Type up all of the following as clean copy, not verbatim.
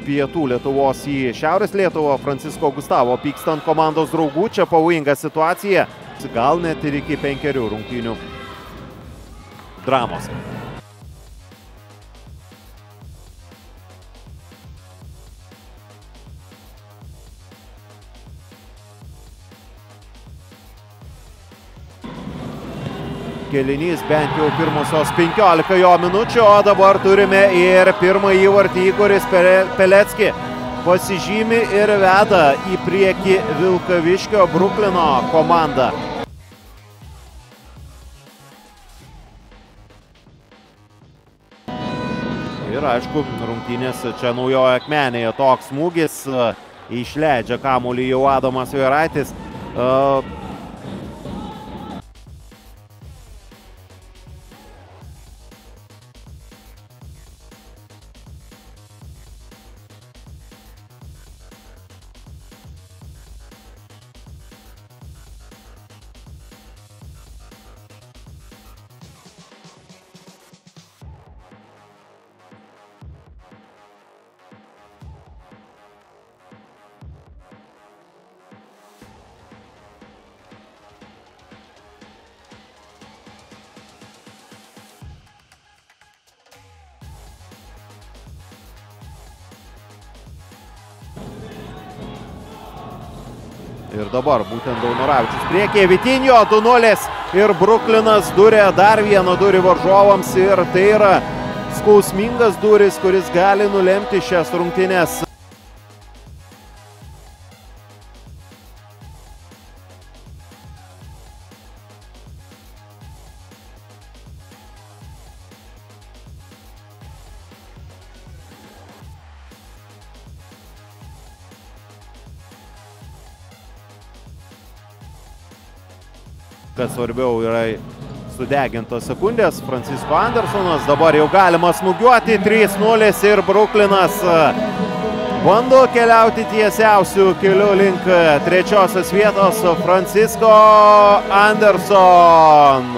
pietų Lietuvos į Šiaurės Lietuvą. Francisko Gustavo pyksta ant komandos draugų. Čia pavojinga situacija. Gal net ir iki 5 rungtynių dramos. Kėlinys bent jau pirmosios 15 jo minučių, o dabar turime ir pirmąjį įvartį. Igoris Pelecki pasižymi ir veda į priekį Vilkaviškio Bruklino komandą. Ir aišku, rungtynės čia Naujojo Akmenėje. Toks smūgis, išleidžia kamuolį jau Adomas Vieraitis. Ir dabar būtent Daunoravičius priekyje, Vitinjo 2-0 ir Bruklinas duria dar vieną durį varžovams ir tai yra skausmingas duris, kuris gali nulemti šias rungtynes. Kas svarbiau yra sudegintos sekundės. Francisko Andersonas dabar jau galima smūgiuoti. 3-0 ir Bruklinas bando keliauti tiesiausių kelių link trečiosios vietos. Francisko Anderson.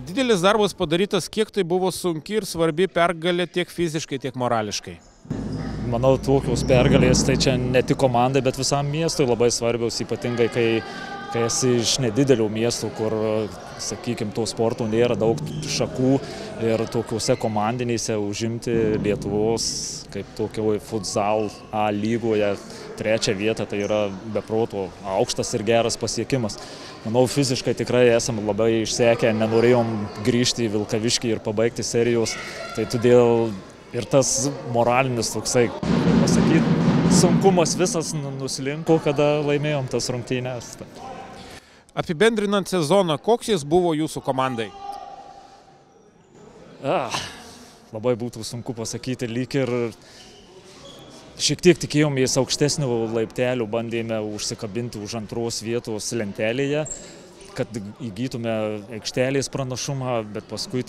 Didelis darbas padarytas, kiek tai buvo sunki ir svarbi pergalė tiek fiziškai, tiek morališkai. Manau, tokios pergalės tai čia ne tik komandai, bet visam miestui labai svarbiaus, ypatingai kai esi iš nedidelių miestų, kur, sakykime, to sporto nėra daug šakų ir tokiuose komandinėse užimti Lietuvos, kaip tokioje futsal A lygoje, 3. vietą, tai yra beproto aukštas ir geras pasiekimas. Manau, fiziškai tikrai esam labai išsekę, nenorėjom grįžti į Vilkaviškį ir pabaigti serijos, tai todėl ir tas moralinis toksai, kaip pasakyti, sunkumas visas nuslinko, kada laimėjom tas rungtynes. Apibendrinant sezoną, koks jis buvo jūsų komandai? Labai būtų sunku pasakyti, lyg ir šiek tiek tikėjomės aukštesnių laiptelių, bandėme užsikabinti už 2 vietos lentelėje, kad įgytume aikštelės pranašumą, bet paskui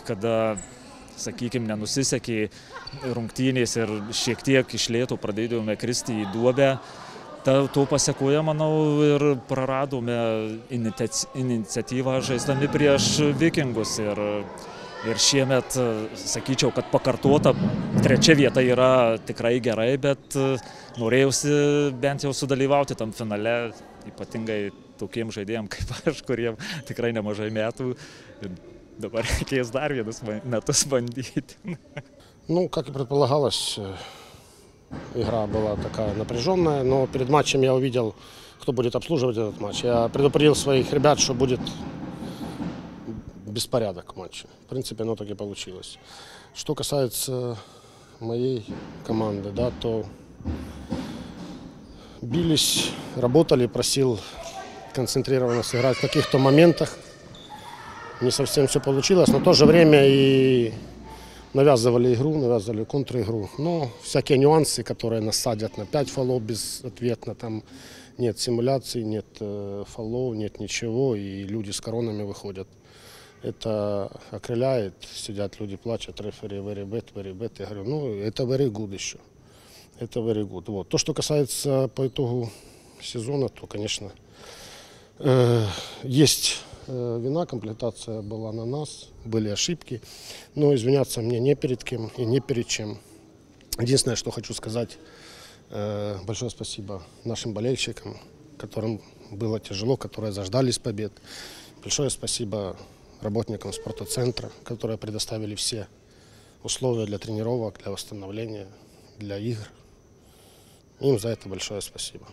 kada, sakykime, nenusisekė rungtynės ir šiek tiek iš lėto pradėjome kristi į duobę. To pasekoje, manau, ir praradome iniciatyvą žaisdami prieš Vikingus. Ir šiemet, sakyčiau, kad pakartota 3. vieta yra tikrai gerai, bet norėjausi bent jau sudalyvauti tam finale, ypatingai tokiem žaidėjim kaip aš, kurie tikrai nemažai metų. Ir dabar reikės dar vienus metus bandyti. Ну, как и предполагалось, игра была такая напряженная, но перед матчем я увидел, кто будет обслуживать этот матч. Я предупредил своих ребят, что будет беспорядок в матче. В принципе, оно так и получилось. Что касается моей команды, да, то бились, работали, просил концентрированно сыграть в каких-то моментах. Не совсем все получилось, но в то же время и навязывали игру, навязывали контр-игру. Но всякие нюансы, которые нас садят на 5 фолов безответно, там нет симуляций, нет фолов, нет ничего, и люди с коронами выходят. Это окрыляет, сидят люди, плачут, рефери, very bad. Я говорю, ну, это very good еще. Это very good. Вот. То, что касается по итогу сезона, то, конечно, есть вина, комплектация была на нас, были ошибки, но извиняться мне не перед кем и не перед чем. Единственное, что хочу сказать, большое спасибо нашим болельщикам, которым было тяжело, которые заждались побед. Большое спасибо работникам спортцентра, которые предоставили все условия для тренировок, для восстановления, для игр. Им за это большое спасибо.